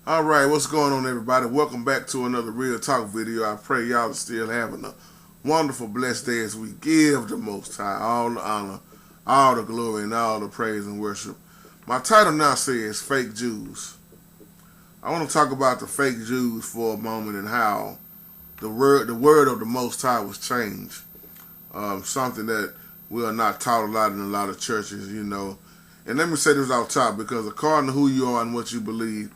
Alright, what's going on, everybody? Welcome back to another Real Talk video. I pray y'all are still having a wonderful, blessed day as we give the Most High all the honor, all the glory, and all the praise and worship. My title now says Fake Jews. I want to talk about the fake Jews for a moment and how the word of the Most High was changed. Something that we are not taught a lot in a lot of churches, you know. And let me say this off top, because according to who you are and what you believe,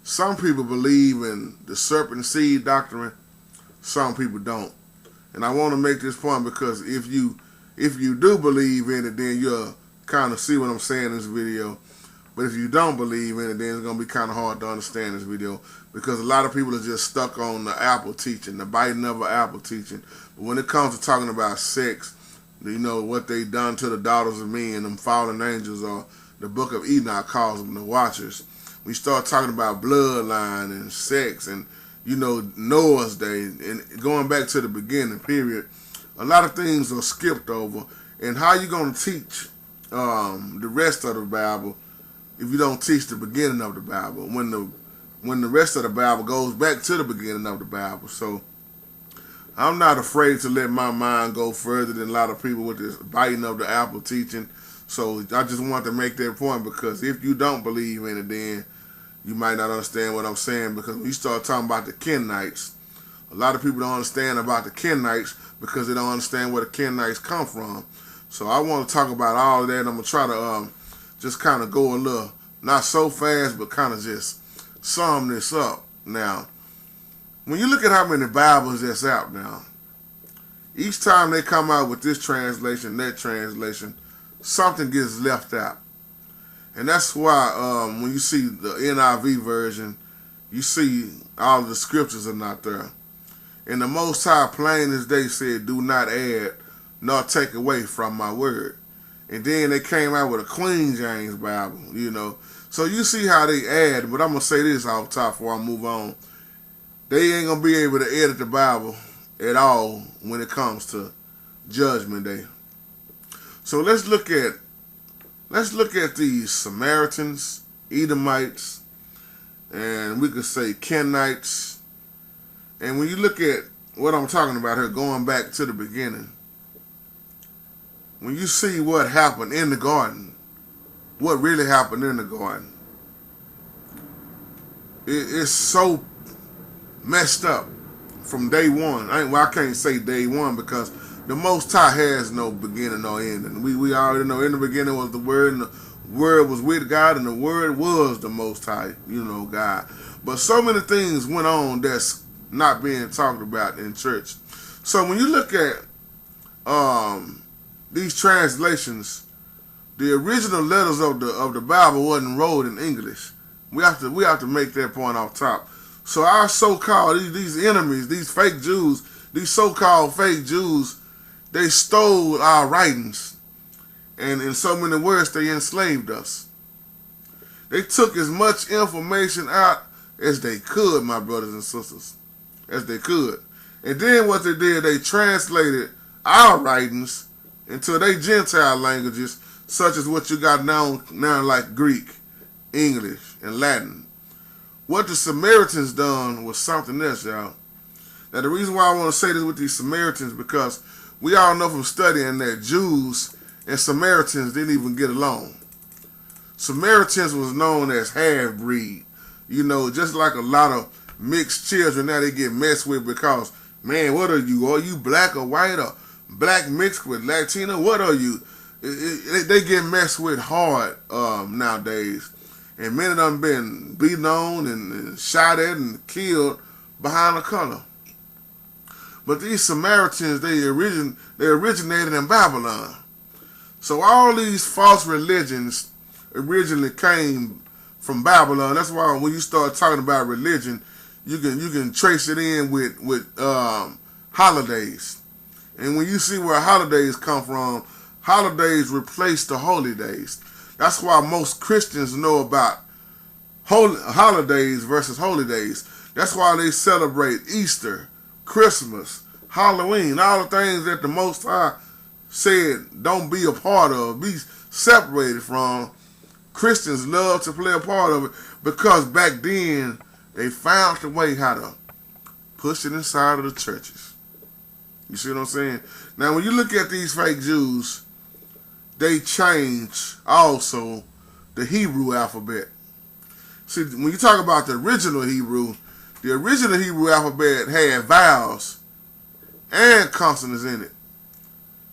some people believe in the serpent seed doctrine, some people don't. And I want to make this point because if you do believe in it, then you'll kind of see what I'm saying in this video. But if you don't believe in it, then it's going to be kind of hard to understand this video, because a lot of people are just stuck on the apple teaching, the biting of an apple teaching. But when it comes to talking about sex, you know, what they done to the daughters of men, them fallen angels, or the book of Enoch calls them the watchers. We start talking about bloodline and sex and, you know, Noah's day and going back to the beginning, period. A lot of things are skipped over. And how you going to teach the rest of the Bible if you don't teach the beginning of the Bible, when the rest of the Bible goes back to the beginning of the Bible? So I'm not afraid to let my mind go further than a lot of people with this biting of the apple teaching. So I just want to make that point, because if you don't believe in it, then you might not understand what I'm saying. Because when you start talking about the Kenites, a lot of people don't understand about the Kenites because they don't understand where the Kenites come from. So I want to talk about all of that. I'm going to try to just kind of go a little, not so fast, but kind of just sum this up. Now, when you look at how many Bibles that's out now, each time they come out with this translation, that translation, something gets left out. And that's why when you see the NIV version, you see all of the scriptures are not there. And the Most High, plain as day, said, do not add nor take away from my word. And then they came out with a Queen James Bible, you know. So you see how they add, but I'm going to say this off top before I move on. They ain't going to be able to edit the Bible at all when it comes to Judgment Day. So let's look at these Samaritans, Edomites, and we could say Kenites. And when you look at what I'm talking about here, going back to the beginning, when you see what happened in the garden, what really happened in the garden, it's so messed up from day one. I can't say day one, because the Most High has no beginning nor ending. We already know in the beginning was the Word, and the Word was with God, and the Word was the Most High, you know, God. But so many things went on that's not being talked about in church. So when you look at these translations, the original letters of the Bible wasn't wrote in English. We have to make that point off top. So our so-called these enemies, these fake Jews, these so-called fake Jews, they stole our writings, and in so many words, they enslaved us. They took as much information out as they could, my brothers and sisters, as they could. And then what they did, they translated our writings into their Gentile languages, such as what you got now like Greek, English, and Latin. What the Samaritans done was something else, y'all. Now, the reason why I want to say this with these Samaritans, because we all know from studying that Jews and Samaritans didn't even get along. Samaritans was known as half-breed. You know, just like a lot of mixed children now, they get messed with because, man, what are you? Are you black or white, or black mixed with Latino? What are you? They get messed with hard nowadays. And many of them been beaten on and shot at and killed behind the color. But these Samaritans, they originated in Babylon. So all these false religions originally came from Babylon. That's why when you start talking about religion, you can trace it in with holidays. And when you see where holidays come from, holidays replace the holy days. That's why most Christians know about holidays versus holy days. That's why they celebrate Easter, Christmas, Halloween, all the things that the Most High said don't be a part of, be separated from. Christians love to play a part of it because back then They found the way how to push it inside of the churches. You see what I'm saying? Now, when you look at these fake Jews, they change also the Hebrew alphabet. See, when you talk about the original Hebrew alphabet had vowels and consonants in it.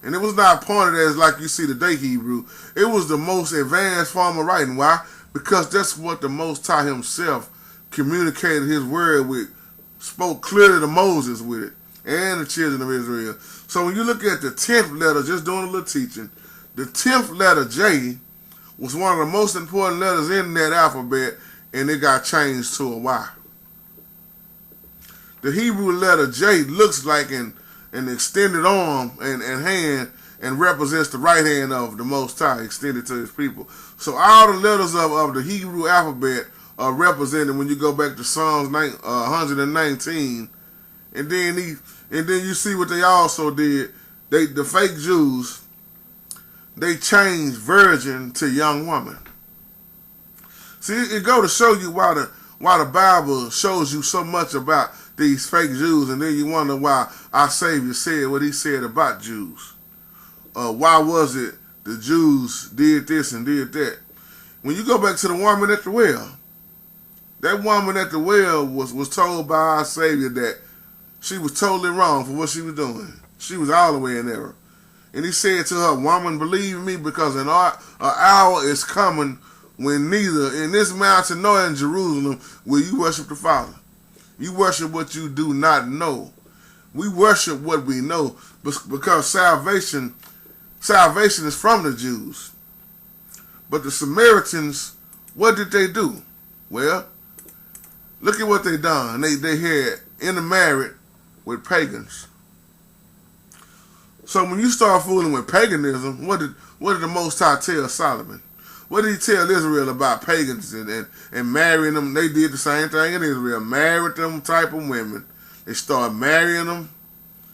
And it was not pointed as like you see today Hebrew. It was the most advanced form of writing. Why? Because that's what the Most High himself communicated his word with, spoke clearly to Moses with it, and the children of Israel. So when you look at the 10th letter, just doing a little teaching, the 10th letter, J, was one of the most important letters in that alphabet, and it got changed to a Y. The Hebrew letter J looks like an extended arm and hand, and represents the right hand of the Most High extended to his people. So all the letters of the Hebrew alphabet are represented when you go back to Psalms 119, and then you see what they also did. The fake Jews, they changed virgin to young woman. See, it go to show you why the Bible shows you so much about these fake Jews, and then you wonder why our Savior said what he said about Jews. Why was it the Jews did this and did that? When you go back to the woman at the well, that woman at the well was told by our Savior that she was totally wrong for what she was doing. She was all the way in error. And he said to her, "Woman, believe me, because an hour is coming when neither in this mountain nor in Jerusalem will you worship the Father. You worship what you do not know. We worship what we know, because salvation is from the Jews. But the Samaritans, what did they do? Well, look at what they done. They had intermarried with pagans. So when you start fooling with paganism, what did the Most High tell Solomon? What did he tell Israel about pagans and marrying them? They did the same thing in Israel. Married them type of women. They started marrying them,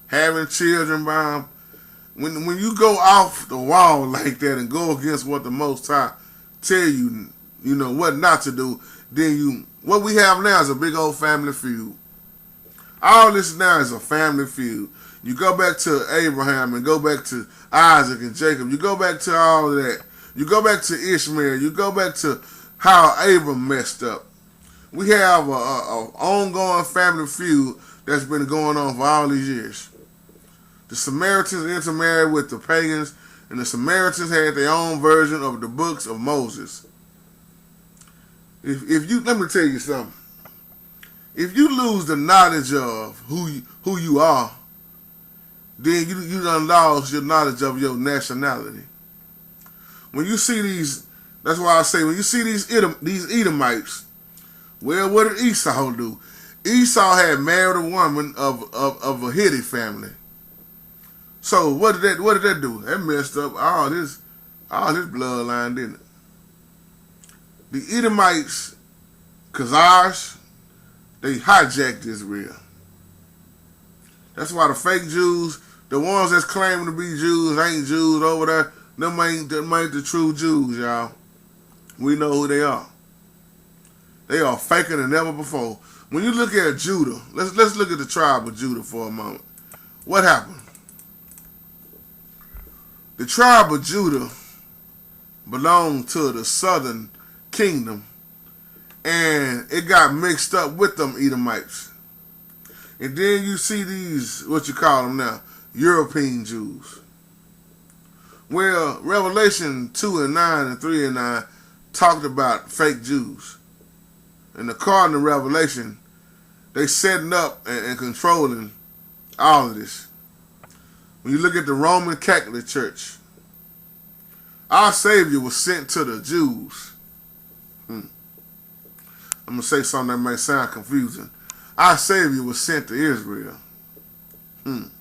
having children by them. When you go off the wall like that and go against what the Most High tell you, you know, what not to do, then what we have now is a big old family feud. All this now is a family feud. You go back to Abraham and go back to Isaac and Jacob. You go back to all of that. You go back to Ishmael. You go back to how Abram messed up. We have a ongoing family feud that's been going on for all these years. The Samaritans intermarried with the pagans, and the Samaritans had their own version of the books of Moses. Let me tell you something. If you lose the knowledge of who you are, then you done lost your knowledge of your nationality. When you see these, that's why I say, when you see these Edomites, well, what did Esau do? Esau had married a woman of a Hittite family. So what did that do? That messed up all this bloodline, didn't it? The Edomites, Khazars, they hijacked Israel. That's why the fake Jews, the ones that's claiming to be Jews, ain't Jews over there. Them ain't the true Jews, y'all. We know who they are. They are faker than ever before. When you look at Judah, let's look at the tribe of Judah for a moment. What happened? The tribe of Judah belonged to the southern kingdom, and it got mixed up with them Edomites. And then you see these, what you call them now, European Jews. Well, Revelation 2:9 and 3:9 talked about fake Jews. And according to Revelation, they setting up and controlling all of this. When you look at the Roman Catholic Church, our Savior was sent to the Jews. I'm going to say something that may sound confusing. Our Savior was sent to Israel. And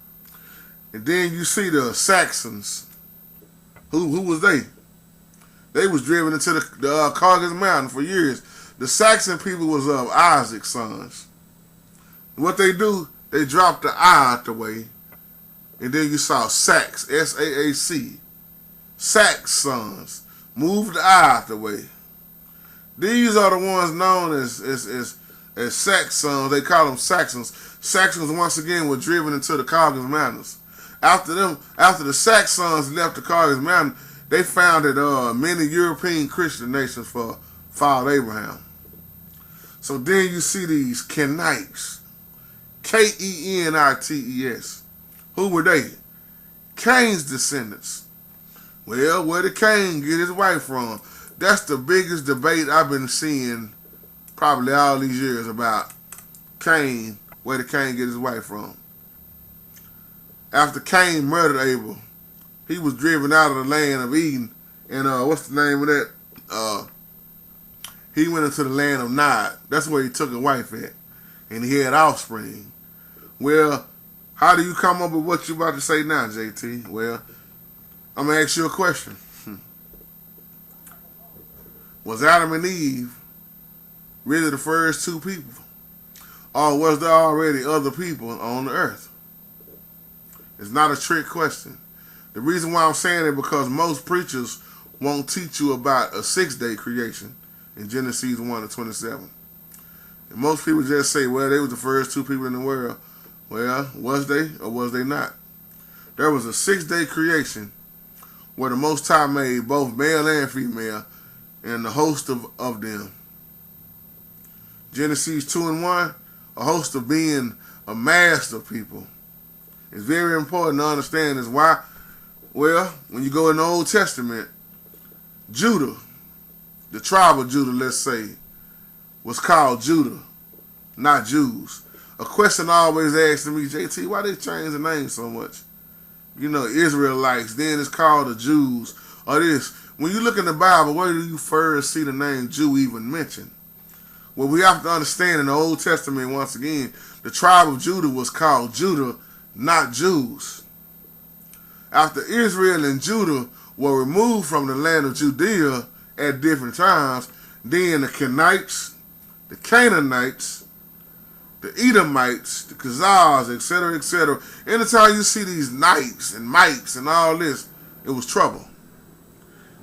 then you see the Saxons. Who was they? They was driven into the Caucasus Mountain for years. The Saxon people was of Isaac's sons. What they do, they dropped the I out the way, and then you saw Sax, S-A-A-C, Sax sons. Moved the I out the way. These are the ones known as as Saxons. They call them Saxons. Saxons once again were driven into the Caucasus Mountains. After the Saxons left the Caucasus Mountains, they founded many European Christian nations followed Abraham. So then you see these Kenites, Kenites. Who were they? Cain's descendants. Well, where did Cain get his wife from? That's the biggest debate I've been seeing probably all these years about Cain. Where did Cain get his wife from? After Cain murdered Abel, he was driven out of the land of Eden. And what's the name of that? He went into the land of Nod. That's where he took a wife at. And he had offspring. Well, how do you come up with what you're about to say now, JT? Well, I'm going to ask you a question. Was Adam and Eve really the first two people? Or was there already other people on the earth? It's not a trick question. The reason why I'm saying it because most preachers won't teach you about a 6-day creation in Genesis 1:27. And most people just say, well, they were the first two people in the world. Well, was they or was they not? There was a 6-day creation where the Most High made both male and female and the host of them. Genesis 2:1, a host of being a mass of people. It's very important to understand this. Why? Well, when you go in the Old Testament, Judah, the tribe of Judah, let's say, was called Judah, not Jews. A question always asked to me, JT, why they change the name so much? You know, Israelites, then it's called the Jews, or this. When you look in the Bible, where do you first see the name Jew even mentioned? Well, we have to understand in the Old Testament, once again, the tribe of Judah was called Judah, not Jews. After Israel and Judah were removed from the land of Judea at different times, then the Kenites, the Canaanites, the Edomites, the Khazars, etc., etc. Anytime you see these knights and mites and all this, it was trouble.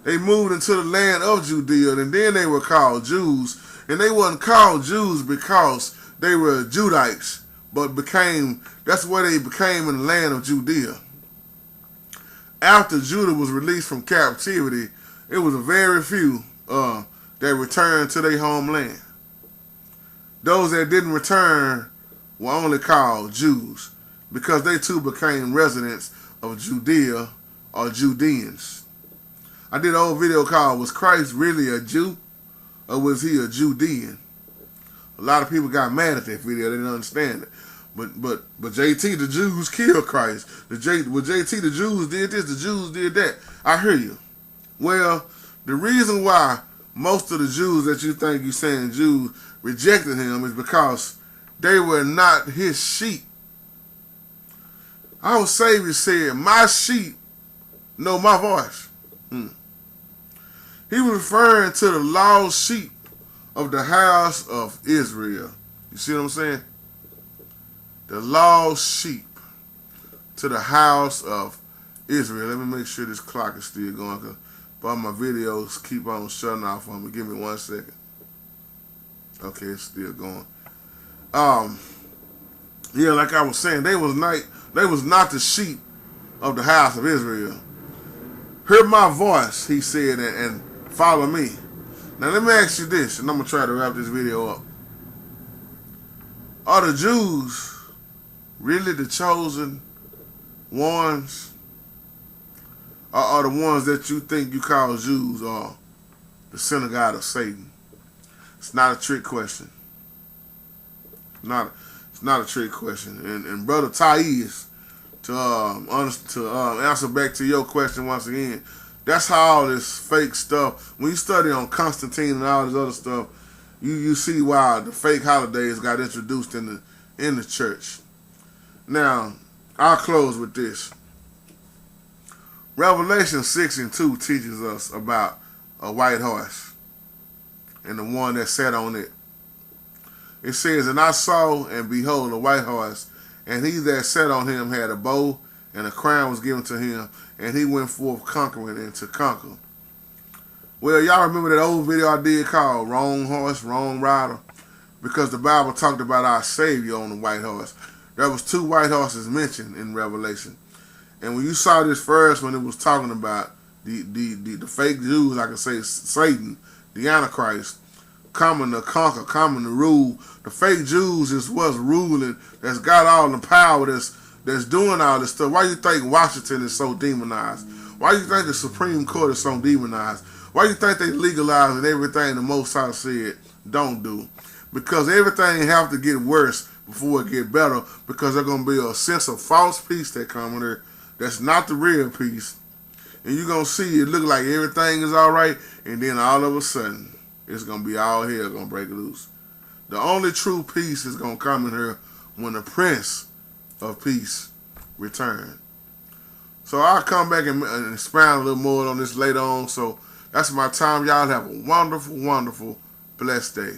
They moved into the land of Judea, and then they were called Jews. And they weren't called Jews because they were Judites, but that's where they became in the land of Judea. After Judah was released from captivity, it was a very few that returned to their homeland. Those that didn't return were only called Jews because they too became residents of Judea or Judeans. I did an old video called, was Christ really a Jew or was he a Judean? A lot of people got mad at that video. They didn't understand it. But JT, the Jews killed Christ. JT, the Jews did this, the Jews did that. I hear you. Well, the reason why most of the Jews that you think you're saying Jews rejected him is because they were not his sheep. Our Savior said, my sheep know my voice. He was referring to the lost sheep of the house of Israel. You see what I'm saying? The lost sheep to the house of Israel. Let me make sure this clock is still going because all my videos keep on shutting off on me. Give me 1 second. Okay, it's still going. Yeah, like I was saying, they was not the sheep of the house of Israel. Hear my voice, he said, and follow me. Now let me ask you this, and I'm gonna try to wrap this video up. Are the Jews really the chosen ones? Or are the ones that you think you call Jews or the synagogue of Satan? It's not a trick question. It's not a trick question. And Brother Thais, to answer back to your question once again, that's how all this fake stuff, when you study on Constantine and all this other stuff, you see why the fake holidays got introduced in the church. Now, I'll close with this. Revelation 6:2 teaches us about a white horse and the one that sat on it. It says, and I saw and behold a white horse, and he that sat on him had a bow, and a crown was given to him, and he went forth conquering and to conquer. Well, y'all remember that old video I did called Wrong Horse, Wrong Rider? because the Bible talked about our Savior on the white horse. There was 2 white horses mentioned in Revelation. And when you saw this first when it was talking about the fake Jews, I can say Satan, the Antichrist, coming to conquer, coming to rule. The fake Jews is what's ruling, that's got all the power, that's doing all this stuff. Why you think Washington is so demonized? Why you think the Supreme Court is so demonized? Why you think they legalizing everything the Most High said don't do? Because everything have to get worse before it get better, because there's going to be a sense of false peace that coming there that's not the real peace. And you're going to see it look like everything is all right, and then all of a sudden, it's going to be all hell going to break loose. The only true peace is going to come in here when the Prince of Peace return. So I'll come back and expound a little more on this later on. So that's my time. Y'all have a wonderful, wonderful, blessed day.